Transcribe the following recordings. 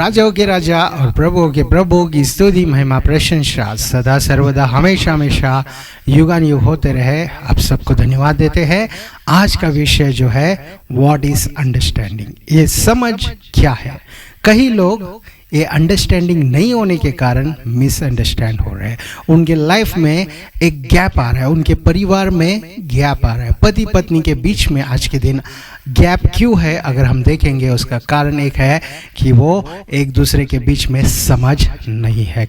राजाओं के राजा और प्रभुओं के प्रभु की स्तुति महिमा प्रशंसा सदा सर्वदा हमेशा हमेशा युगानुयुग होते रहे। आप सबको धन्यवाद देते हैं। आज का विषय जो है व्हाट इज अंडरस्टैंडिंग, ये समझ क्या है। कई लोग ये अंडरस्टैंडिंग नहीं होने के कारण मिसअंडरस्टैंड हो रहे हैं। उनके लाइफ में एक गैप आ रहा है, उनके परिवार में गैप आ रहा है, पति पत्नी के बीच में आज के दिन गैप क्यों है? अगर हम देखेंगे उसका कारण एक है कि वो एक दूसरे के बीच में समझ नहीं है।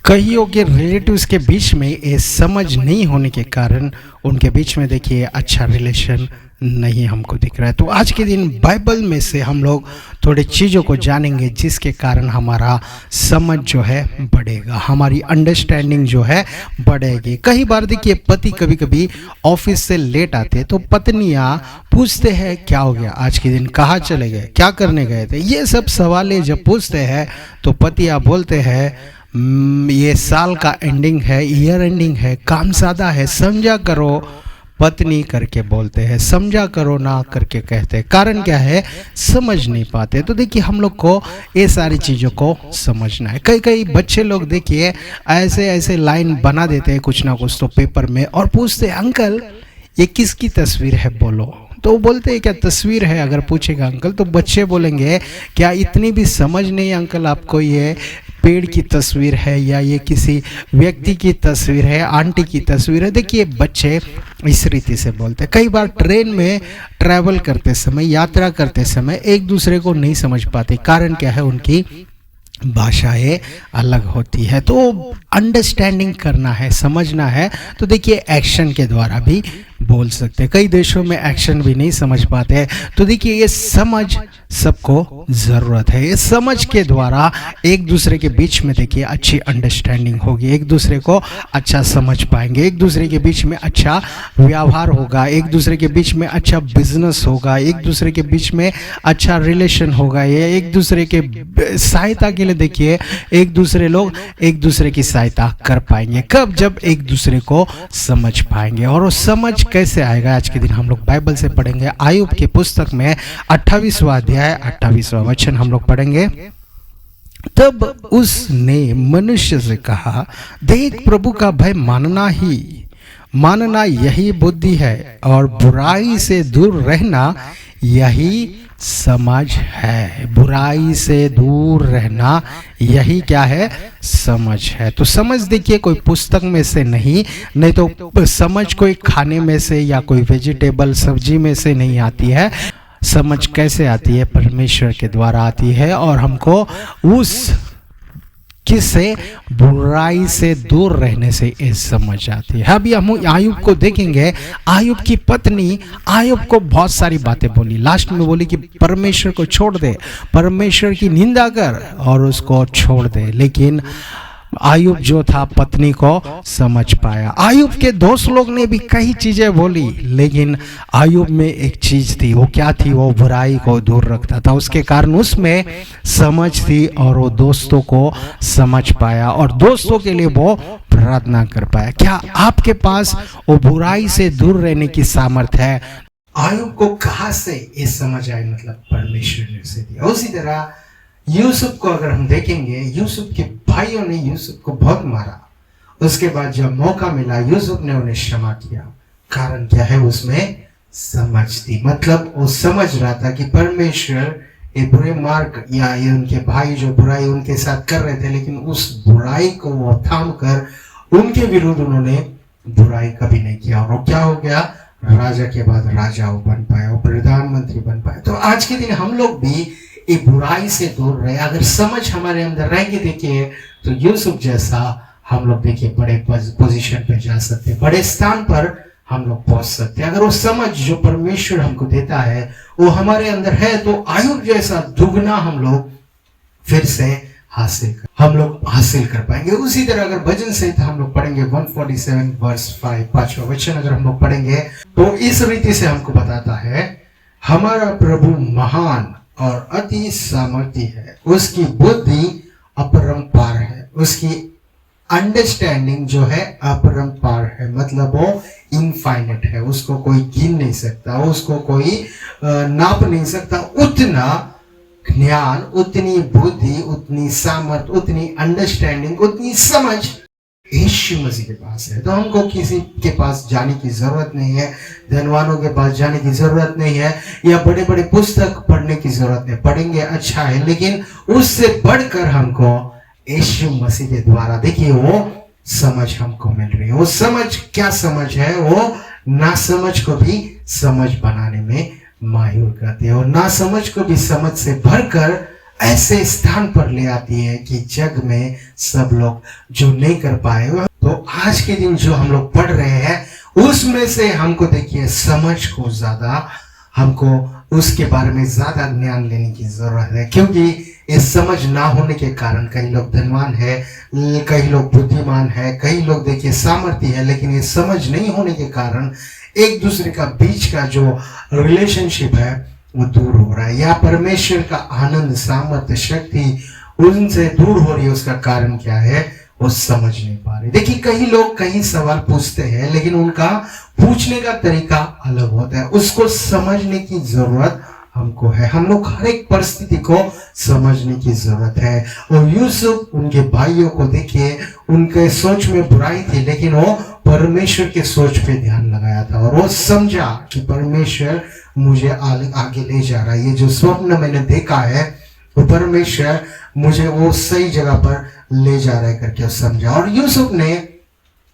कईयों के रिलेटिव्स के बीच में ये समझ नहीं होने के कारण उनके बीच में देखिए अच्छा रिलेशन नहीं हमको दिख रहा है। तो आज के दिन बाइबल में से हम लोग थोड़े चीज़ों को जानेंगे जिसके कारण हमारा समझ जो है बढ़ेगा, हमारी अंडरस्टैंडिंग जो है बढ़ेगी। कई बार देखिए पति कभी कभी ऑफिस से लेट आते तो पत्नियां पूछते हैं क्या हो गया, आज के दिन कहाँ चले गए, क्या करने गए थे। ये सब सवालें जब पूछते हैं तो पतियां बोलते हैं ये साल का एंडिंग है, ईयर एंडिंग है, काम ज़्यादा है, समझा करो। पत्नी करके बोलते हैं, समझा करो ना करके कहते हैं। कारण क्या है? समझ नहीं पाते। तो देखिए हम लोग को ये सारी चीज़ों को समझना है। कई बच्चे लोग देखिए ऐसे लाइन बना देते हैं कुछ ना कुछ तो पेपर में और पूछते हैं अंकल ये किसकी तस्वीर है बोलो। तो वो बोलते हैं क्या तस्वीर है? अगर पूछेगा अंकल तो बच्चे बोलेंगे क्या इतनी भी समझ नहीं अंकल आपको, ये पेड़ की तस्वीर है या ये किसी व्यक्ति की तस्वीर है, आंटी की तस्वीर है। देखिए बच्चे इस रीति से बोलते हैं। कई बार ट्रेन में ट्रैवल करते समय, यात्रा करते समय एक दूसरे को नहीं समझ पाते। कारण क्या है? उनकी भाषाएं अलग होती है। तो अंडरस्टैंडिंग करना है, समझना है तो देखिए एक्शन के द्वारा भी बोल सकते हैं। कई देशों में एक्शन भी नहीं समझ पाते हैं। तो देखिए ये समझ सबको ज़रूरत है। ये समझ के द्वारा एक दूसरे के बीच में देखिए अच्छी अंडरस्टैंडिंग होगी, एक दूसरे को अच्छा समझ पाएंगे, एक दूसरे के बीच में अच्छा व्यवहार होगा, एक दूसरे के बीच में अच्छा बिजनेस होगा, एक दूसरे के बीच में अच्छा रिलेशन होगा। ये एक दूसरे के सहायता के लिए देखिए एक दूसरे लोग एक दूसरे की सहायता कर पाएंगे। कब? जब एक दूसरे को समझ पाएंगे। और वो समझ कैसे आएगा? आज के दिन हम लोग बाइबल से पढ़ेंगे। आयुब की पुस्तक में 28वां अध्याय 28वां वचन हम लोग पढ़ेंगे। तब उसने मनुष्य से कहा, देख प्रभु का भय मानना यही बुद्धि है और बुराई से दूर रहना यही समझ है। बुराई से दूर रहना यही क्या है? समझ है। तो समझ देखिए कोई पुस्तक में से नहीं तो समझ कोई खाने में से या कोई वेजिटेबल सब्जी में से नहीं आती है। समझ कैसे आती है? परमेश्वर के द्वारा आती है और हमको उस किससे? बुराई से दूर रहने से ये समझ आती है। अभी हम आयुब को देखेंगे। आयुब की पत्नी आयुब को बहुत सारी बातें बोली। लास्ट में बोली कि परमेश्वर को छोड़ दे, परमेश्वर की निंदा कर और उसको छोड़ दे। लेकिन आयुब जो था पत्नी को समझ पाया। आयुब के दोस्त लोग ने भी कई चीजें बोली लेकिन आयुब में एक चीज थी। वो क्या थी? वो बुराई को दूर रखता था। उसके कारण उसमें समझ थी और वो दोस्तों को समझ पाया और दोस्तों के लिए वो प्रार्थना कर पाया। क्या आपके पास वो बुराई से दूर रहने की सामर्थ्य है? आयुब को कहां से ये समझ आई? मतलब परमेश्वर ने उसे दिया। उसी तरह यूसुफ को अगर हम देखेंगे, यूसुफ के भाइयों ने यूसुफ को बहुत मारा। उसके बाद जब मौका मिला यूसुफ ने उन्हें क्षमा किया। कारण क्या है? उसमें समझ थी। मतलब वो समझ रहा था कि परमेश्वर ये बुरे मार्ग या ये उनके भाई जो बुराई उनके साथ कर रहे थे लेकिन उस बुराई को वो थाम कर उनके विरुद्ध उन्होंने बुराई कभी नहीं किया। और क्या हो गया? राजा के बाद राजा वो बन पाया, वो प्रधानमंत्री बन पाया। तो आज के दिन हम लोग भी ये बुराई से दूर रहे। अगर समझ हमारे अंदर रहेगी देखिए तो यूसुफ जैसा हम लोग देखिए बड़े पोजीशन पे जा सकते, बड़े स्थान पर हम लोग पहुंच सकते हैं। अगर वो समझ जो परमेश्वर हमको देता है वो हमारे अंदर है तो आयुब जैसा दुगना हम लोग फिर से हम लोग हासिल कर पाएंगे। उसी तरह अगर भजन संहिता हम लोग पढ़ेंगे 147 वर्स 5 5वां वचन अगर हम लोग पढ़ेंगे तो इस रीति से हमको बताता है, हमारा प्रभु महान और अति सामर्थी है, उसकी बुद्धि अपरंपार है, उसकी अंडरस्टैंडिंग जो है अपरंपार है। मतलब वो इनफाइनेट है, उसको कोई गिन नहीं सकता, उसको कोई नाप नहीं सकता। उतना ज्ञान, उतनी बुद्धि, उतनी सामर्थ, उतनी अंडरस्टैंडिंग, उतनी समझ यीशु मसीह के पास है। तो हमको किसी के पास जाने की जरूरत नहीं है, धनवानों के पास जाने की जरूरत नहीं है, या बड़े बड़े पुस्तक पढ़ने की जरूरत नहीं। पढ़ेंगे अच्छा है, लेकिन उससे बढ़कर हमको यीशु मसीह के द्वारा देखिए वो समझ हमको मिल रही है। वो समझ क्या समझ है? वो ना समझ को भी समझ बनाने में माहिर करती है, और ना समझ को भी समझ से भरकर ऐसे स्थान पर ले आती है कि जग में सब लोग जो नहीं कर पाए। तो आज के दिन जो हम लोग पढ़ रहे हैं उसमें से हमको देखिए समझ को ज्यादा, हमको उसके बारे में ज्यादा ज्ञान लेने की जरूरत है, क्योंकि इस समझ ना होने के कारण कई लोग धनवान है, कई लोग बुद्धिमान है, कई लोग देखिए सामर्थ्य है, लेकिन ये समझ नहीं होने के कारण एक दूसरे का बीच का जो रिलेशनशिप है वो दूर हो रहा है, या परमेश्वर का आनंद, सामर्थ्य, शक्ति उनसे दूर हो रही है। उसका कारण क्या है? वो समझ नहीं पा रहे। देखिए कई लोग कई सवाल पूछते हैं, लेकिन उनका पूछने का तरीका अलग होता है। उसको समझने की जरूरत हमको है। हम लोग हर एक परिस्थिति को समझने की जरूरत है। और यूसुफ उनके भाइयों को देखिए, उनके सोच में बुराई थी, लेकिन वो परमेश्वर के सोच पे ध्यान लगाया था, और वो समझा कि परमेश्वर मुझे आगे ले जा रहा है। ये जो स्वप्न मैंने देखा है वो परमेश्वर मुझे वो सही जगह पर ले जा रहा है करके समझा। और यूसुफ ने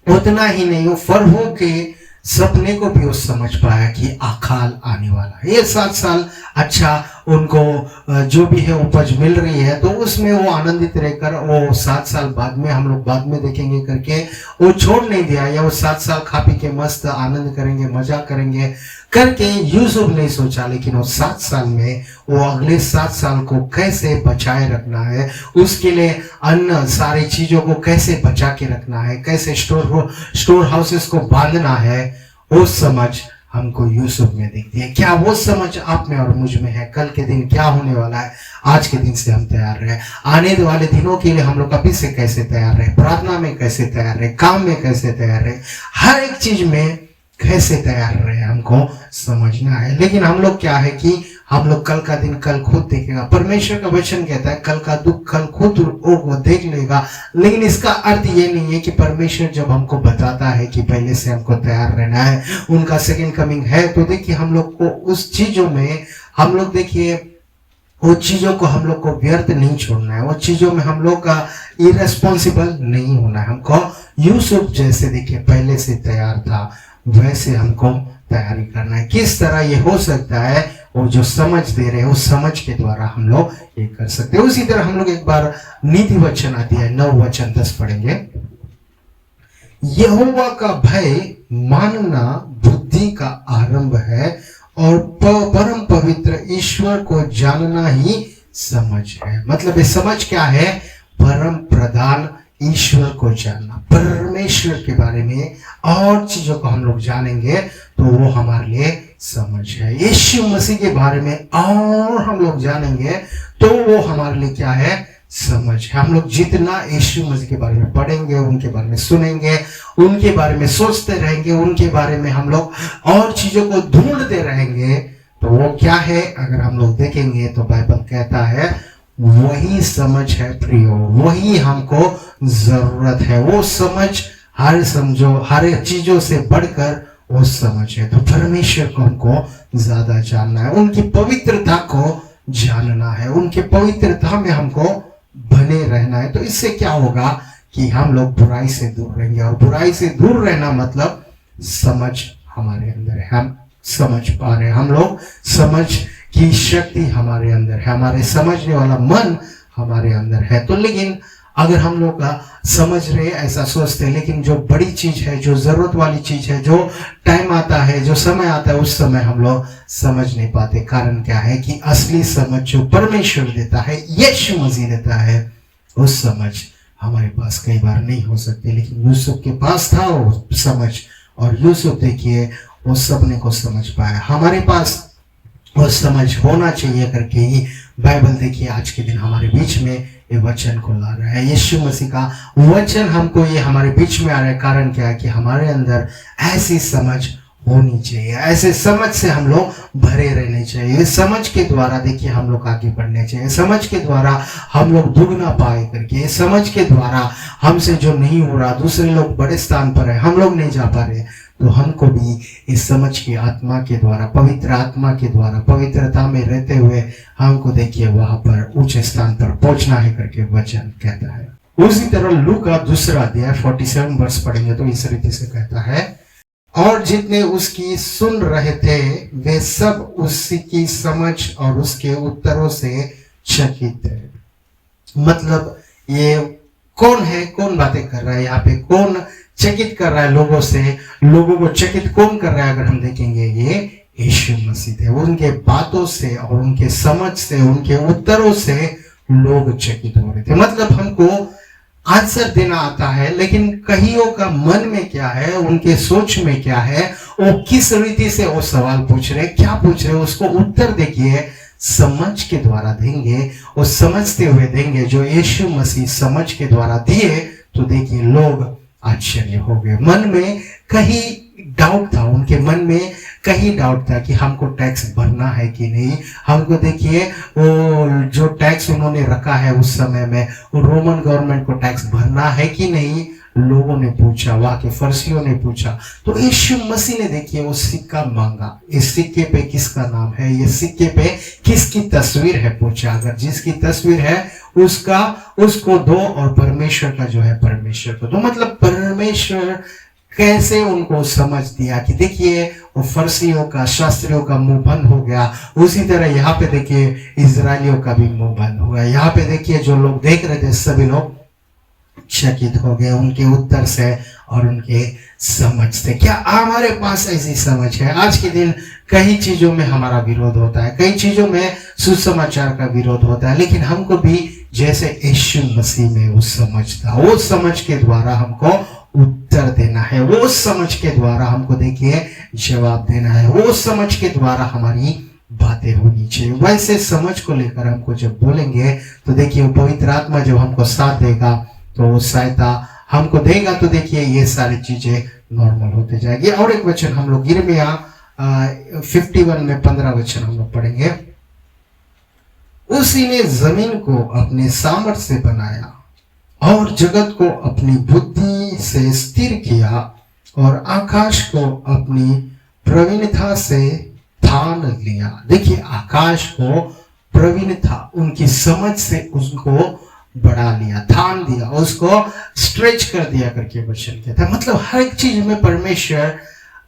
उतना ही नहीं, वो फरहो के सपने को भी वो समझ पाया कि अकाल आने वाला है। ये 7 साल अच्छा उनको जो भी है उपज मिल रही है, तो उसमें वो आनंदित रहकर वो 7 साल बाद में, हम लोग बाद में देखेंगे करके, वो छोड़ नहीं दिया, या वो 7 साल खा पी के मस्त आनंद करेंगे, मजा करेंगे करके यूसुफ नहीं सोचा, लेकिन वो 7 साल में वो अगले 7 साल को कैसे बचाए रखना है, उसके लिए अन्न सारी चीजों को कैसे बचा के रखना है, कैसे स्टोर हाउसेस को बांधना है, वो समझ हमको यूसुफ में दिखती है। क्या वो समझ आप में और मुझ में है? कल के दिन क्या होने वाला है, आज के दिन से हम तैयार रहे। आने वाले दिनों के लिए हम लोग अभी से कैसे तैयार रहे, प्रार्थना में कैसे तैयार रहे, काम में कैसे तैयार रहे, हर एक चीज में कैसे तैयार रहे हमको समझना है। लेकिन हम लोग क्या है कि हम लोग कल का दिन कल खुद देखेगा। परमेश्वर का वचन कहता है कल का दुख कल खुद वो देख लेगा। लेकिन इसका अर्थ ये नहीं है कि परमेश्वर जब हमको बताता है कि पहले से हमको तैयार रहना है, उनका सेकंड कमिंग है, तो देखिए हम लोग को उस चीजों में हम लोग देखिए वो चीजों को हम लोग को व्यर्थ नहीं छोड़ना है, वो चीजों में हम लोग का इरेस्पॉन्सिबल नहीं होना है। हमको यूसुफ जैसे देखिए पहले से तैयार था वैसे हमको तैयारी करना है। किस तरह ये हो सकता है? वो जो समझ दे रहे हैं उस समझ के द्वारा हम लोग ये कर सकते हैं। उसी तरह हम लोग एक बार नीति वचन आती है 9 वचन 10 पढ़ेंगे। यहोवा का भय मानना बुद्धि का आरंभ है, और परम पवित्र ईश्वर को जानना ही समझ है। मतलब ये समझ क्या है? परम प्रधान ईश्वर को जानना, परमेश्वर के बारे में और चीजों को हम लोग जानेंगे तो वो हमारे लिए समझ है। यीशु मसीह के बारे में और हम लोग जानेंगे तो वो हमारे लिए क्या है? समझ है। हम लोग जितना यीशु मसीह के बारे में पढ़ेंगे, उनके बारे में सुनेंगे, उनके बारे में सोचते रहेंगे, उनके बारे में हम लोग और चीजों को ढूंढते रहेंगे, तो वो क्या है? अगर हम लोग देखेंगे तो बाइबल कहता है वही समझ है प्रियो, वही हमको जरूरत है। वो समझ हर चीजों से बढ़कर वो समझ है। तो परमेश्वर को हमको ज्यादा जानना है, उनकी पवित्रता को जानना है, उनके पवित्रता में हमको बने रहना है। तो इससे क्या होगा कि हम लोग बुराई से दूर रहेंगे, और बुराई से दूर रहना मतलब समझ हमारे अंदर है, हम समझ पा रहे हैं, हम लोग समझ की शक्ति हमारे अंदर है, हमारे समझने वाला मन हमारे अंदर है। तो लेकिन अगर हम लोग समझ रहे ऐसा सोचते हैं, लेकिन जो बड़ी चीज है, जो जरूरत वाली चीज है, जो टाइम आता है, जो समय आता है, उस समय हम लोग समझ नहीं पाते। कारण क्या है कि असली समझ जो परमेश्वर देता है, यीशु मसीह देता है, उस समझ हमारे पास कई बार नहीं हो सकती। लेकिन यूसुफ के पास था वो समझ, और यूसुफ देखिए वो सपने को समझ पाया। हमारे पास वो समझ होना चाहिए करके ही बाइबल देखिए आज के दिन हमारे बीच में ये वचन को ला रहा है। यीशु मसीह का वचन हमको ये हमारे बीच में आ रहा है। कारण क्या है कि हमारे अंदर ऐसी समझ होनी चाहिए। ऐसे समझ से हम लोग भरे रहने चाहिए। समझ के द्वारा देखिए हम लोग आगे बढ़ने चाहिए। समझ के द्वारा हम लोग दुगना पाए करके, समझ के द्वारा हमसे जो नहीं हो रहा, दूसरे लोग बड़े स्थान पर है, हम लोग नहीं जा पा रहे, तो हमको भी इस समझ की आत्मा के द्वारा, पवित्र आत्मा के द्वारा, पवित्रता में रहते हुए हमको देखिए वहां पर ऊंचे स्थान पर पहुंचना है करके वचन कहता है। उसी तरह लूका 2 अध्याय 47 वर्ष पढ़ेंगे तो इस रीति से कहता है, और जितने उसकी सुन रहे थे वे सब उसकी समझ और उसके उत्तरों से चकित थे। मतलब ये कौन है, कौन बातें कर रहा है यहाँ पे, कौन चकित कर रहा है लोगों से, लोगों को चकित कौन कर रहा है? अगर हम देखेंगे ये यीशु मसीह थे। उनके बातों से और उनके समझ से, उनके उत्तरों से लोग चकित हो रहे थे। मतलब हमको आंसर देना आता है, लेकिन कईयों का मन में क्या है, उनके सोच में क्या है, वो किस रीति से वो सवाल पूछ रहे, क्या पूछ रहे, उसको उत्तर देखिए समझ के द्वारा देंगे, वो समझते हुए देंगे जो यीशु मसीह समझ के द्वारा दिए, तो देखिए लोग आश्चर्य हो गए। मन में कहीं डाउट था, उनके मन में कहीं डाउट था कि हमको टैक्स भरना है कि नहीं। हमको देखिए वो जो टैक्स उन्होंने रखा है उस समय में, वो रोमन गवर्नमेंट को टैक्स भरना है कि नहीं, लोगों ने पूछा, वहां के फरीसियों ने पूछा। तो यीशु मसीह ने देखिए वो सिक्का मांगा, इस सिक्के पे किसका नाम है, ये सिक्के पे किसकी तस्वीर है पूछा। अगर जिसकी तस्वीर है उसको दो, और परमेश्वर का जो है परमेश्वर को। तो मतलब परमेश्वर कैसे उनको समझ दिया कि देखिए वो फरीसियों का, शास्त्रियों का मुंह बंद हो गया। उसी तरह यहाँ पे देखिए इजरायलियों का भी मुंह बंद हुआ। यहाँ पे देखिए जो लोग देख रहे थे सभी लोग चकित हो गए उनके उत्तर से और उनके समझ से। क्या हमारे पास ऐसी समझ है? आज के दिन कई चीजों में हमारा विरोध होता है, कई चीजों में सुसमाचार का विरोध होता है, लेकिन हमको भी जैसे यीशु मसीह में वो समझ था, वो समझ के द्वारा हमको उत्तर देना है, वो समझ के द्वारा हमको देखिए जवाब देना है, वो समझ के द्वारा हमारी बातें होनी चाहिए। वैसे समझ को लेकर हमको जब बोलेंगे तो देखिए पवित्र आत्मा जब हमको साथ देगा तो वो सहायता हमको देगा, तो देखिए ये सारी चीजें नॉर्मल होते जाएगी। और एक वचन हम लोग यिर्मयाह 51 में 15 वचन हम लोग पढ़ेंगे। उसी ने जमीन को अपने सामर्थ्य से बनाया और जगत को अपनी बुद्धि से स्थिर किया और आकाश को अपनी प्रवीणता से थान लिया। देखिए आकाश को प्रवीणता, उनकी समझ से उसको बढ़ा लिया, थान दिया, उसको स्ट्रेच कर दिया करके वचन कहता है। मतलब हर एक चीज में परमेश्वर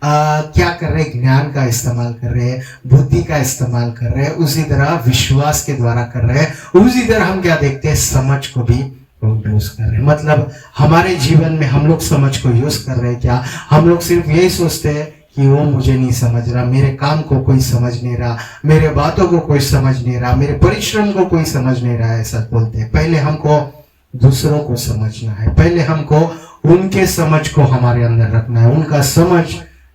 क्या कर रहे, ज्ञान का इस्तेमाल कर रहे हैं, बुद्धि का इस्तेमाल कर रहे हैं, उसी तरह विश्वास के द्वारा कर रहे हैं। उसी तरह हम क्या देखते हैं, समझ को भी यूज कर रहे हैं। मतलब हमारे जीवन में हम लोग समझ को यूज कर रहे हैं क्या? हम लोग सिर्फ यही सोचते हैं कि वो मुझे नहीं समझ रहा, मेरे काम को कोई समझ नहीं रहा, मेरे बातों को कोई समझ नहीं रहा, मेरे परिश्रम को कोई समझ नहीं रहा, ऐसा बोलते हैं। पहले हमको दूसरों को समझना है, पहले हमको उनके समझ को हमारे अंदर रखना है। उनका समझ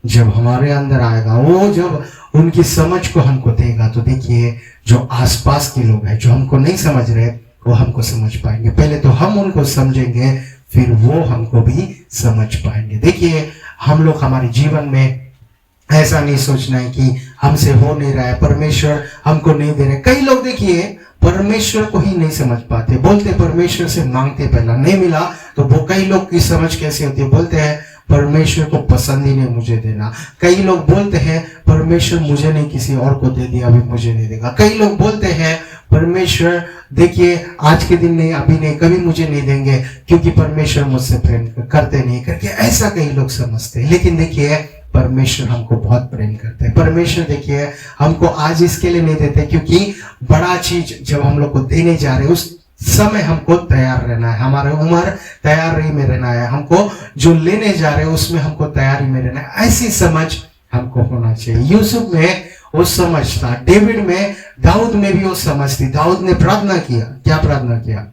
जब हमारे अंदर आएगा, वो जब उनकी समझ को हमको देगा, तो देखिए जो आसपास के लोग हैं जो हमको नहीं समझ रहे, वो हमको समझ पाएंगे। पहले तो हम उनको समझेंगे, फिर वो हमको भी समझ पाएंगे। देखिए हम लोग हमारे जीवन में ऐसा नहीं सोचना है कि हमसे हो नहीं रहा है, परमेश्वर हमको नहीं दे रहे। कई लोग देखिए परमेश्वर को ही नहीं समझ पाते, बोलते परमेश्वर से मांगते, पहला नहीं मिला तो वो कई लोग की समझ कैसी होती है, बोलते हैं परमेश्वर को पसंद ही नहीं मुझे देना। कई लोग बोलते हैं परमेश्वर मुझे नहीं किसी और को दे दिया, अभी मुझे नहीं देगा। कई लोग बोलते हैं परमेश्वर देखिए आज के दिन नहीं, अभी नहीं, कभी मुझे नहीं देंगे क्योंकि परमेश्वर मुझसे प्रेम करते नहीं करके, ऐसा कई लोग समझते हैं। लेकिन देखिए परमेश्वर हमको बहुत प्रेम करते हैं। परमेश्वर देखिए हमको आज इसके लिए नहीं देते क्योंकि बड़ा चीज जब हम लोग को देने जा रहे हैं उस समय हमको तैयार रहना है, हमारे उम्र तैयारी में रहना है, हमको जो लेने जा रहे हैं उसमें हमको तैयारी में रहना है। ऐसी समझ हमको होना चाहिए। यूसुफ में वो समझ था, डेविड में, दाऊद में भी वो समझ थी। दाऊद ने प्रार्थना किया, क्या प्रार्थना किया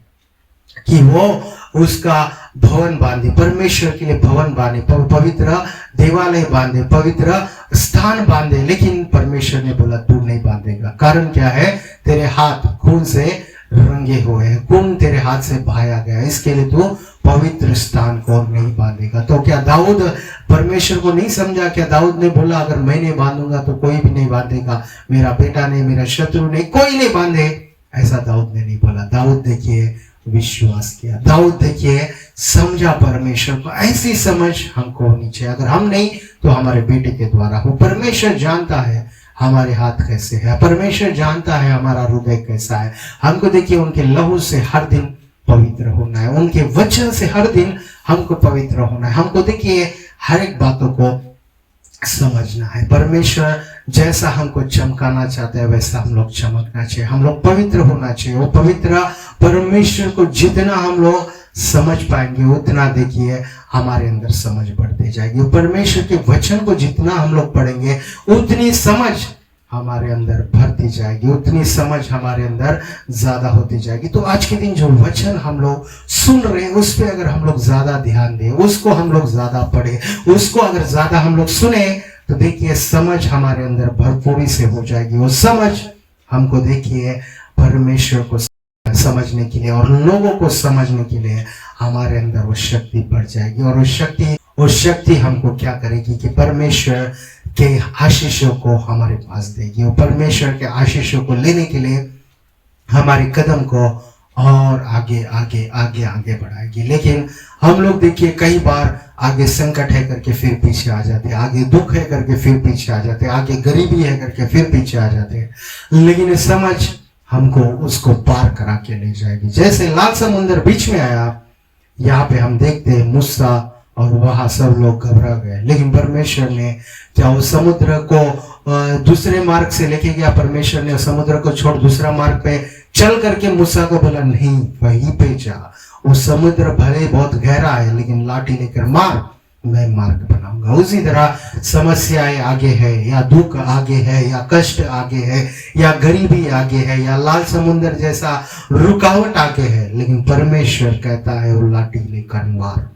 कि वो उसका भवन बांधे, परमेश्वर के लिए भवन बांधे, पवित्र देवालय बांधे, पवित्र स्थान बांधे। लेकिन परमेश्वर ने बोला तू नहीं बांधेगा। कारण क्या है? तेरे हाथ खून से रंगे हुए हैं, खून तेरे हाथ से बहाया गया, इसके लिए तू पवित्र स्थान को नहीं बांधेगा। तो क्या दाऊद परमेश्वर को नहीं समझा क्या? दाऊद ने बोला अगर मैं नहीं बांधूंगा तो कोई भी नहीं बांधेगा, मेरा बेटा नहीं, मेरा शत्रु नहीं, कोई नहीं बांधे। ऐसा दाऊद ने नहीं बोला। दाऊद देखिए विश्वास किया, दाऊद देखिए समझा परमेश्वर को। ऐसी समझ हमको होनी चाहिए। अगर हम नहीं तो हमारे बेटे के द्वारा हो। परमेश्वर जानता है हमारे हाथ कैसे है, परमेश्वर जानता है हमारा हृदय कैसा है। हमको देखिए उनके लहू से हर दिन पवित्र होना है, उनके वचन से हर दिन हमको पवित्र होना है। हमको देखिए हर एक बातों को समझना है। परमेश्वर जैसा हमको चमकाना चाहता है वैसा हम लोग चमकना चाहिए, हम लोग पवित्र होना चाहिए। वो पवित्र परमेश्वर को जितना हम लोग समझ पाएंगे उतना देखिए हमारे अंदर समझ बढ़ती जाएगी। परमेश्वर के वचन को जितना हम लोग पढ़ेंगे उतनी समझ हमारे अंदर भरती जाएगी, उतनी समझ हमारे अंदर ज्यादा होती जाएगी। तो आज के दिन जो वचन हम लोग सुन रहे हैं उस पर अगर हम लोग ज्यादा ध्यान दें, उसको हम लोग ज्यादा पढ़े, उसको अगर ज्यादा हम लोग सुने तो देखिए समझ हमारे अंदर भरपूरी से हो जाएगी। वो समझ हमको देखिए परमेश्वर को समझने के लिए और लोगों को समझने के लिए हमारे अंदर वो शक्ति बढ़ जाएगी। और वो शक्ति हमको क्या करेगी कि परमेश्वर के आशीषों को हमारे पास देगी। वो परमेश्वर के आशीषों को लेने के लिए हमारे कदम को और आगे आगे आगे आगे बढ़ाएगी। लेकिन हम लोग देखिए कई बार आगे संकट है करके फिर पीछे आ जाते हैं, आगे दुख है करके फिर पीछे आ जाते हैं, आगे गरीबी है करके फिर पीछे आ जाते हैं। लेकिन समझ हमको उसको पार करा के ले जाएगी। जैसे लाल समुद्र बीच में आया, यहाँ पे हम देखते हैं मूसा और वहां सब लोग घबरा गए, लेकिन परमेश्वर ने क्या उस समुद्र को दूसरे मार्ग से लेके गया? परमेश्वर ने समुद्र को छोड़ दूसरा मार्ग पे चल करके मूसा को बोला नहीं वहीं पे जा, वो समुद्र भले बहुत गहरा है लेकिन लाठी लेकर मार, मैं मार्ग बनाऊंगा। उसी तरह समस्याएं आगे है या दुख आगे है या कष्ट आगे है या गरीबी आगे है या लाल समुद्र जैसा रुकावट आगे है, लेकिन परमेश्वर कहता है वो लाठी लेकर मार,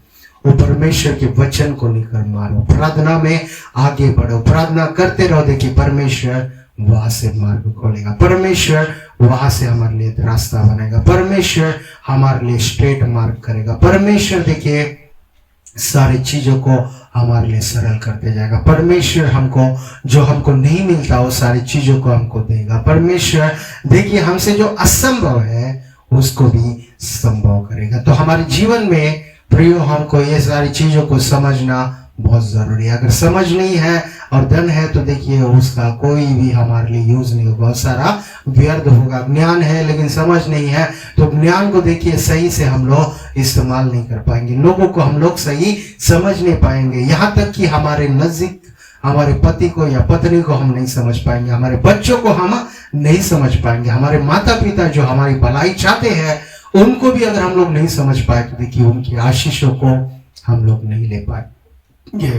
वो परमेश्वर के वचन को लेकर मारो, प्रार्थना में आगे बढ़ो, प्रार्थना करते रहो। देखिए परमेश्वर वहां से मार्ग खोलेगा, परमेश्वर वहां से हमारे लिए रास्ता बनाएगा, परमेश्वर हमारे लिए स्ट्रेट मार्ग करेगा, परमेश्वर देखिए सारी चीजों को हमारे लिए सरल करते जाएगा। परमेश्वर हमको जो हमको नहीं मिलता वो सारी चीजों को हमको देगा। परमेश्वर देखिए हमसे जो असंभव है उसको भी संभव करेगा। तो हमारे जीवन में प्रियो हमको ये सारी चीजों को समझना बहुत जरूरी है। अगर समझ नहीं है और धन है तो देखिए उसका कोई भी हमारे लिए यूज नहीं होगा, बहुत सारा व्यर्थ होगा। ज्ञान है लेकिन समझ नहीं है तो ज्ञान को देखिए सही से हम लोग इस्तेमाल नहीं कर पाएंगे, लोगों को हम लोग सही समझ नहीं पाएंगे, यहाँ तक कि हमारे नजदीक हमारे पति को या पत्नी को हम नहीं समझ पाएंगे, हमारे बच्चों को हम नहीं समझ पाएंगे, हमारे माता पिता जो हमारी भलाई चाहते हैं उनको भी अगर हम लोग नहीं समझ पाए तो देखिए उनकी आशीषों को हम लोग नहीं ले पाए,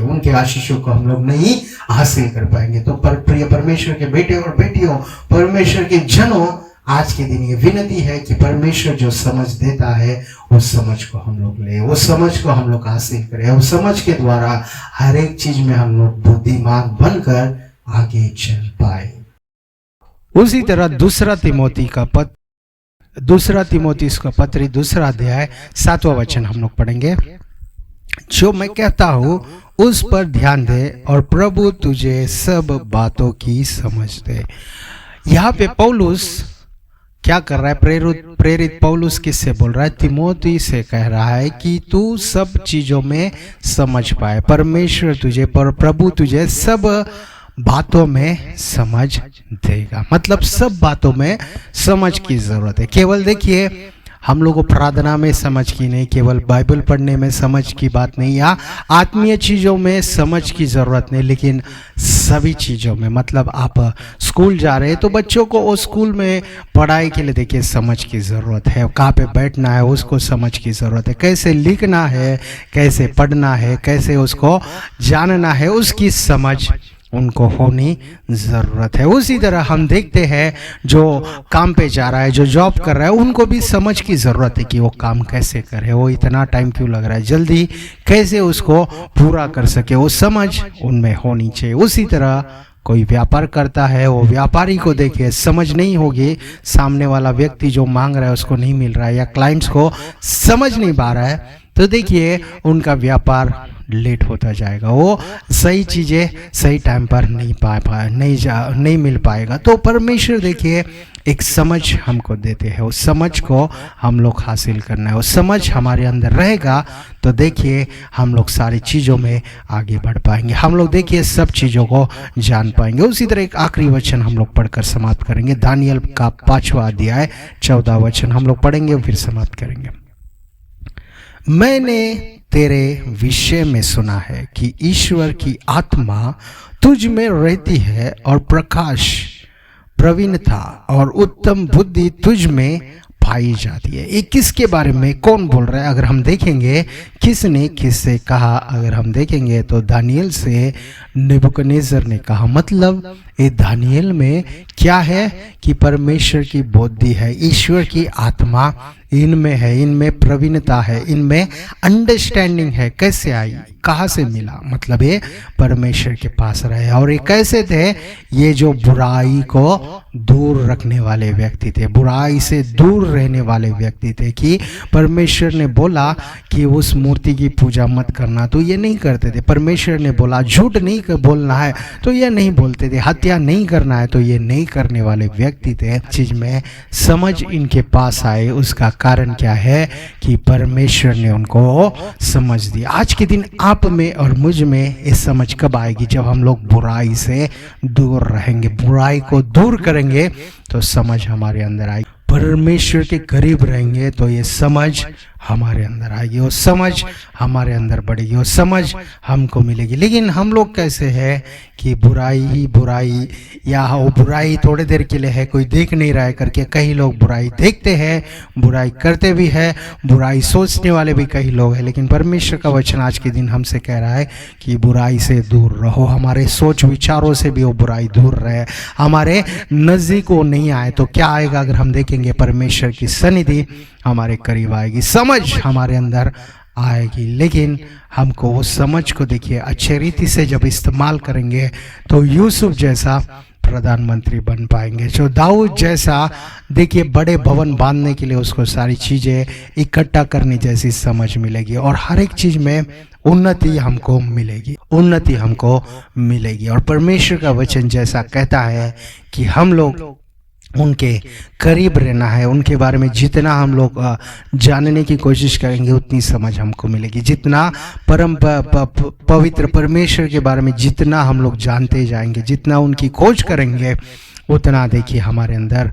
उनके आशीषों को हम लोग नहीं हासिल कर पाएंगे। तो प्रिय परमेश्वर के बेटे और बेटियों, परमेश्वर के जनों, आज के दिन ये विनती है कि परमेश्वर जो समझ देता है उस समझ को हम लोग ले, उस समझ को हम लोग हासिल करें, उस समझ के द्वारा हर एक चीज में हम लोग बुद्धिमान बनकर आगे चल पाए। उसी तरह दूसरा तिमोथी इसका पत्री 2 अध्याय 7वां वचन हम लोग पढ़ेंगे। जो मैं कहता हूँ उस पर ध्यान दे और प्रभु तुझे सब बातों की समझ दे। यहाँ पे पौलुस क्या कर रहा है? प्रेरित पौलुस किससे बोल रहा है? तिमोथी से कह रहा है कि तू सब चीजों में समझ पाए, परमेश्वर तुझे प्रभु तुझे सब बातों में समझ देगा। मतलब सब बातों में समझ की जरूरत है। केवल देखिए हम लोग को प्रार्थना में समझ की नहीं, केवल बाइबल पढ़ने में समझ की बात नहीं, या आत्मीय चीज़ों में समझ की ज़रूरत नहीं, लेकिन सभी चीज़ों में। मतलब आप स्कूल जा रहे हैं तो बच्चों को उस स्कूल में पढ़ाई के लिए देखिए समझ की ज़रूरत है, कहाँ पे बैठना है उसको समझ की ज़रूरत है, कैसे लिखना है, कैसे पढ़ना है, कैसे उसको जानना है, उसकी समझ उनको होनी ज़रूरत है। उसी तरह हम देखते हैं जो काम पे जा रहा है, जो जॉब कर रहा है, उनको भी समझ की ज़रूरत है कि वो काम कैसे करे, वो इतना टाइम क्यों लग रहा है, जल्दी कैसे उसको पूरा कर सके, वो समझ उनमें होनी चाहिए। उसी तरह कोई व्यापार करता है, वो व्यापारी को देखिए समझ नहीं होगी, सामने वाला व्यक्ति जो मांग रहा है उसको नहीं मिल रहा है या क्लाइंट्स को समझ नहीं पा रहा है, तो देखिए उनका व्यापार लेट होता जाएगा, वो सही चीज़ें सही टाइम पर नहीं मिल पाएगा। तो परमेश्वर देखिए एक समझ हमको देते हैं, उस समझ को हम लोग हासिल करना है। वो समझ हमारे अंदर रहेगा तो देखिए हम लोग सारी चीज़ों में आगे बढ़ पाएंगे, हम लोग देखिए सब चीज़ों को जान पाएंगे। उसी तरह एक आखिरी वचन हम लोग पढ़कर समाप्त करेंगे, दानियल का 5वां अध्याय 14 वचन हम लोग पढ़ेंगे और फिर समाप्त करेंगे। मैंने तेरे विषय में सुना है कि ईश्वर की आत्मा तुझ में रहती है और प्रकाश, प्रवीणता और उत्तम बुद्धि तुझ में पाई जाती है। ये किसके बारे में कौन बोल रहा है? अगर हम देखेंगे किसने किससे कहा, अगर हम देखेंगे तो दानियल से नेबुकदनेस्सर ने कहा। मतलब ये दानियल में क्या है कि परमेश्वर की बुद्धि है, ईश्वर की आत्मा इनमें है, इनमें प्रवीणता है, इनमें अंडरस्टैंडिंग है। कैसे आई, कहाँ से मिला? मतलब ये परमेश्वर के पास रहे। और ये कैसे थे? ये जो बुराई को दूर रखने वाले व्यक्ति थे, बुराई से दूर रहने वाले व्यक्ति थे। कि परमेश्वर ने बोला कि उस मूर्ति की पूजा मत करना, तो ये नहीं करते थे। परमेश्वर ने बोला झूठ नहीं बोलना है, तो ये नहीं बोलते थे। हत्या नहीं करना है, तो ये नहीं करने वाले व्यक्ति थे। चीज में समझ इनके पास आए, उसका कारण क्या है कि परमेश्वर ने उनको समझ दिया। आज के दिन आप में और मुझ में ये समझ कब आएगी? जब हम लोग बुराई से दूर रहेंगे, बुराई को दूर करेंगे तो समझ हमारे अंदर आएगी। परमेश्वर के करीब रहेंगे तो ये समझ हमारे अंदर आएगी, वो समझ हमारे अंदर बढ़ेगी, वो समझ हमको मिलेगी। लेकिन हम लोग कैसे हैं कि बुराई ही बुराई, या वो बुराई थोड़ी देर के लिए है, कोई देख नहीं रहा है करके कई लोग बुराई देखते हैं, बुराई करते भी है, बुराई सोचने वाले भी कई लोग हैं। लेकिन परमेश्वर का वचन आज के दिन हमसे कह रहा है कि बुराई से दूर रहो, हमारे सोच विचारों से भी वो बुराई दूर रहे, हमारे नज़दीक वो नहीं आए। तो क्या आएगा? अगर हम देखेंगे परमेश्वर की सन्निधि हमारे करीब आएगी, समझ हमारे अंदर आएगी। लेकिन हमको वो समझ को देखिए अच्छे रीति से जब इस्तेमाल करेंगे तो यूसुफ जैसा प्रधानमंत्री बन पाएंगे, जो दाऊद जैसा देखिए बड़े भवन बांधने के लिए उसको सारी चीज़ें इकट्ठा करने जैसी समझ मिलेगी, और हर एक चीज़ में उन्नति हमको मिलेगी, उन्नति हमको मिलेगी। और परमेश्वर का वचन जैसा कहता है कि हम लोग उनके करीब रहना है, उनके बारे में जितना हम लोग जानने की कोशिश करेंगे उतनी समझ हमको मिलेगी। जितना परम पवित्र परमेश्वर के बारे में जितना हम लोग जानते जाएंगे, जितना उनकी खोज करेंगे, उतना देखिए हमारे अंदर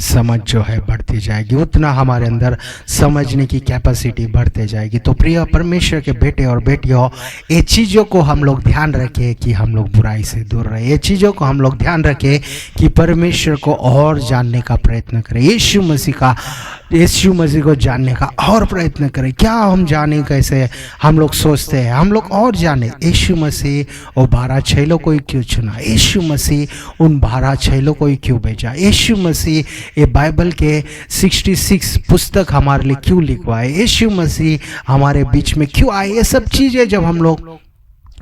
समझ जो है बढ़ती जाएगी, उतना हमारे अंदर समझने की कैपेसिटी बढ़ते जाएगी। तो प्रिय परमेश्वर के बेटे और बेटियों, ये चीज़ों को हम लोग ध्यान रखें कि हम लोग बुराई से दूर रहे, ये चीज़ों को हम लोग ध्यान रखें कि परमेश्वर को और जानने का प्रयत्न करें, यीशु मसीह को जानने का और प्रयत्न करें। क्या हम जाने? कैसे हम लोग सोचते हैं हम लोग और जाने। यीशु मसीह और 12 चेलों को ही क्यों चुना? यीशु मसीह उन 12 चेलों को ही क्यों भेजा? यीशु मसीह ये बाइबल के 66 पुस्तक हमारे लिए क्यों लिखवाए? यीशु मसीह हमारे बीच में क्यों आए? ये सब चीज़ें जब हम लोग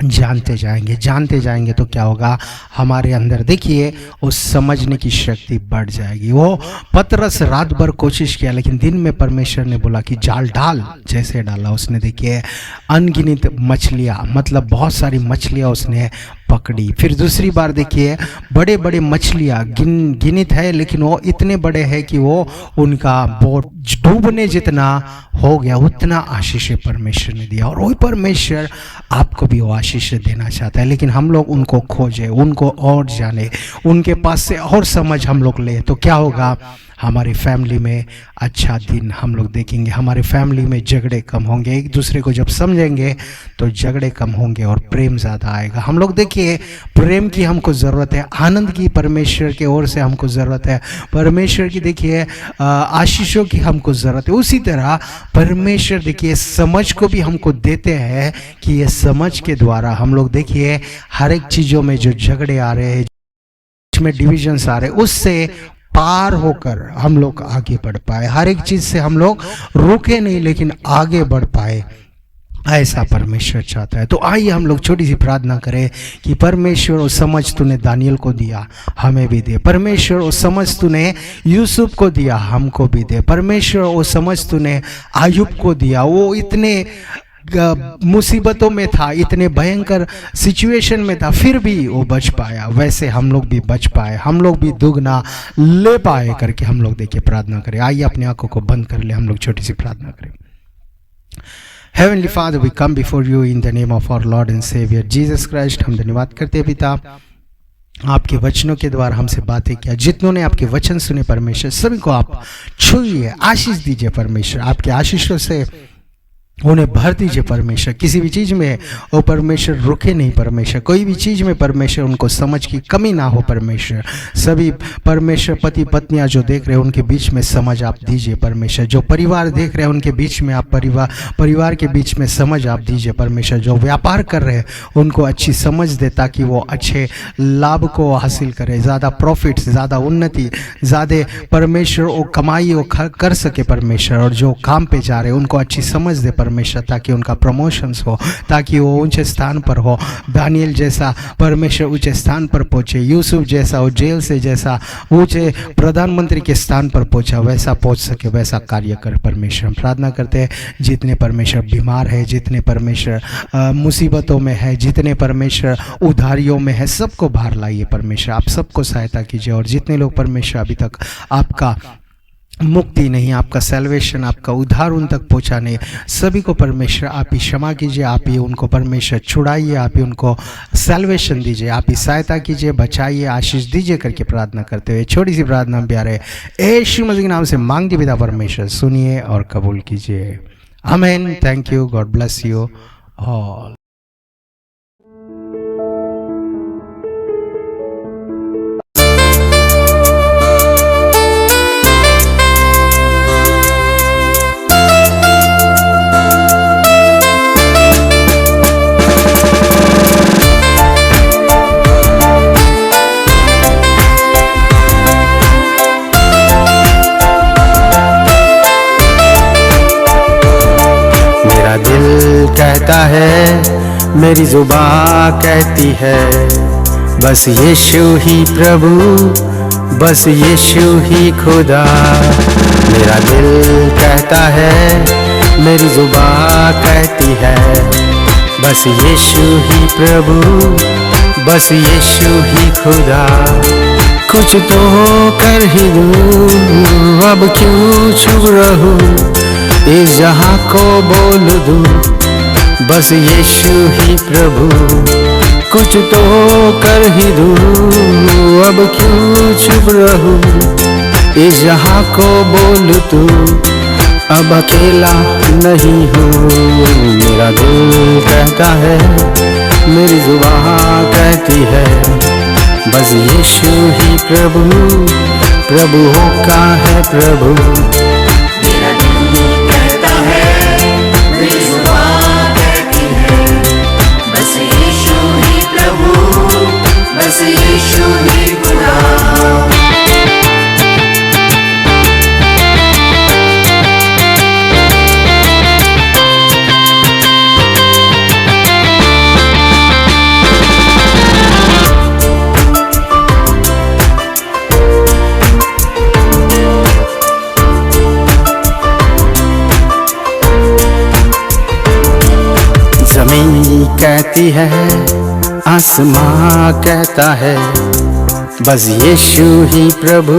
जानते जाएंगे तो क्या होगा? हमारे अंदर देखिए उस समझने की शक्ति बढ़ जाएगी। वो पतरस रात भर कोशिश किया, लेकिन दिन में परमेश्वर ने बोला कि जाल डाल, जैसे डाला उसने देखिए अनगिनत मछलियाँ, मतलब बहुत सारी मछलियाँ उसने पकड़ी। फिर दूसरी बार देखिए बड़े बड़े मछलियाँ गिनित है, लेकिन वो इतने बड़े हैं कि वो उनका बोट डूबने जितना हो गया, उतना आशीष परमेश्वर ने दिया। और वही परमेश्वर आपको भी वो आशीष देना चाहता है, लेकिन हम लोग उनको खोजें, उनको और जाने, उनके पास से और समझ हम लोग ले, तो क्या होगा? हमारी फैमिली में अच्छा दिन हम लोग देखेंगे, हमारे फैमिली में झगड़े कम होंगे, एक दूसरे को जब समझेंगे तो झगड़े कम होंगे और प्रेम ज़्यादा आएगा। हम लोग देखिए प्रेम की हमको ज़रूरत है, आनंद की परमेश्वर के ओर से हमको ज़रूरत है, परमेश्वर की देखिए आशीषों की हमको ज़रूरत है। उसी तरह परमेश्वर देखिए समझ को भी हमको देते हैं कि ये समझ के द्वारा हम लोग देखिए हर एक चीज़ों में जो झगड़े आ रहे हैं, में डिविजन्स आ रहे हैं, उससे पार होकर हम लोग आगे बढ़ पाए। हर एक चीज से हम लोग रुके नहीं, लेकिन आगे बढ़ पाए, ऐसा परमेश्वर चाहता है। तो आइए हम लोग छोटी सी प्रार्थना करें कि परमेश्वर वो समझ तूने दानियल को दिया, हमें भी दे। परमेश्वर वो समझ तूने यूसुफ को दिया, हमको भी दे। परमेश्वर वो समझ तूने आयुब को दिया, वो इतने मुसीबतों में था, इतने भयंकर सिचुएशन में था, फिर भी वो बच पाया। वैसे हम लोग भी बच पाए, हम लोग भी दुगना ले पाए करके हम लोग देखिए प्रार्थना करें। आइए अपनी आंखों को बंद कर ले, हम लोग छोटी सी प्रार्थना करें। Heavenly Father, we come before you in the name of our Lord and Savior Jesus Christ। हम धन्यवाद करते हैं पिता, आपके वचनों के द्वारा हमसे बातें किया। जितनों ने आपके वचन सुने परमेश्वर, सभी को आप छुइए, आशीष दीजिए परमेश्वर। आपके आशीषों से उन्हें भर दीजिए परमेश्वर। किसी भी चीज़ में वो परमेश्वर रुके नहीं परमेश्वर, कोई भी चीज़ में परमेश्वर उनको समझ की कमी ना हो परमेश्वर। सभी परमेश्वर पति पत्नियां जो देख रहे हैं उनके बीच में समझ आप दीजिए परमेश्वर। जो परिवार देख रहे हैं उनके बीच में आप परिवार के बीच में समझ आप दीजिए परमेश्वर। जो व्यापार कर रहे हैं उनको अच्छी समझ दे, ताकि वो अच्छे लाभ को हासिल करें, ज़्यादा प्रॉफिट, ज़्यादा उन्नति, ज़्यादा परमेश्वर वो कमाई वो कर सके परमेश्वर। और जो काम पे जा रहे हैं उनको अच्छी समझ दे परमेश्वर, ताकि उनका प्रमोशंस हो, ताकि वो ऊंचे स्थान पर हो। दानियल जैसा परमेश्वर ऊंचे स्थान पर पहुंचे, यूसुफ जैसा वो जेल से जैसा ऊंचे प्रधानमंत्री के स्थान पर पहुंचा, वैसा पहुंच सके, वैसा कार्य कर परमेश्वर। हम प्रार्थना करते हैं जितने परमेश्वर बीमार है, जितने परमेश्वर मुसीबतों में है, जितने परमेश्वर उधारियों में है, सबको बाहर लाइए परमेश्वर। आप सबको सहायता कीजिए। और जितने लोग परमेश्वर अभी तक आपका मुक्ति नहीं, आपका सैल्वेशन, आपका उद्धार उन तक पहुंचा नहीं, सभी को परमेश्वर आप ही क्षमा कीजिए, आप ही उनको परमेश्वर छुड़ाइए, आप ही उनको सैल्वेशन दीजिए, आप ही सहायता कीजिए, बचाइए, आशीष दीजिए करके प्रार्थना करते हुए छोटी सी प्रार्थना प्यारे यीशु मसीह के नाम से मांगते पिता परमेश्वर, सुनिए और कबूल कीजिए। आमीन। Thank you. God bless you all. कहता है, मेरी जुबान कहती है, बस यीशु ही प्रभु, बस यीशु ही खुदा। मेरा दिल कहता है, मेरी जुबान कहती है, बस यीशु ही प्रभु, बस यीशु ही खुदा। कुछ तो कर ही दूँ, अब क्यों चुप रहूँ, इस जहाँ को बोल दूँ, बस यीशु ही प्रभु। कुछ तो कर ही दूँ, अब क्यों चुप रहूँ, इस जहाँ को बोल तू, अब अकेला नहीं हूँ। मेरा दिल कहता है, मेरी जुबान कहती है, बस यीशु ही प्रभु, प्रभुओं का है प्रभु। मेरा दिल कहता है, मेरी जुबान कहती है, बस यीशु ही प्रभु, बस यीशु ही खुदा। ज़मीन कहती है, आसमां कहता है, बस यीशु ही प्रभु,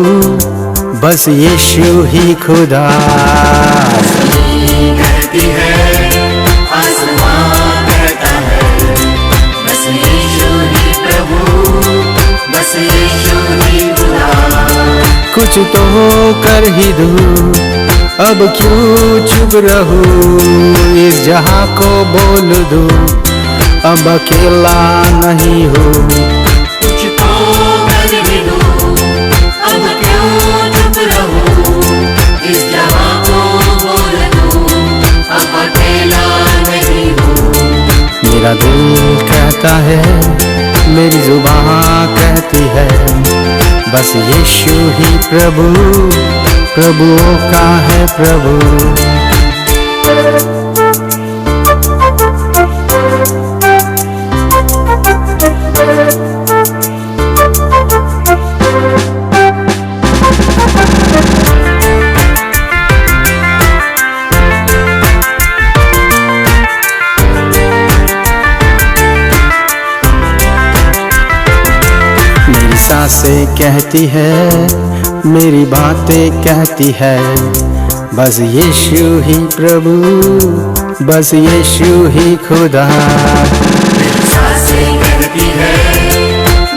बस यीशु ही खुदा। ज़मीन कहती है, आसमां कहता है, बस यीशु ही प्रभु, बस यीशु ही खुदा। कुछ तो कर ही दूँ, अब क्यों चुप रहूँ, इस जहाँ को बोल दूँ, अब अकेला नहीं हूँ। कुछ तो कर ही दूँ, अब क्यों चुप रहूँ, इस जहाँ को बोल दूँ, अब अकेला नहीं हूँ। मेरा दिल कहता है, मेरी जुबान कहती है, बस यीशु ही प्रभु, प्रभुओं का है प्रभु। सांसें कहती है, मेरी बातें कहती है, बस यीशु ही प्रभु, बस यीशु ही खुदा। मेरी सांसें कहती है,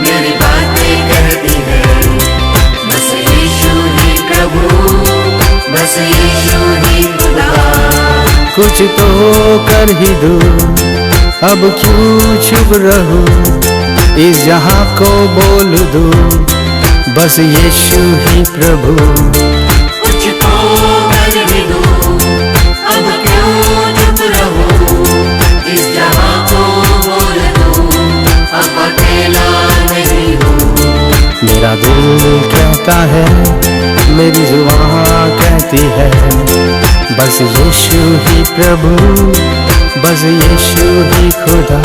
मेरी बातें कहती है, बस यीशु ही प्रभु, बस यीशु ही खुदा। कुछ तो कर ही दूं, अब क्यों चुप रहूं, इस जहां को बोल दूं, बस यीशु ही प्रभु। कुछ तो कर ही दूं, अब क्यों चुप रहूं, इस जहां को बोल दूं, अब अकेला नहीं हूँ। मेरा दिल कहता है, मेरी जुबान कहती है, बस यीशु ही प्रभु, बस यीशु ही खुदा।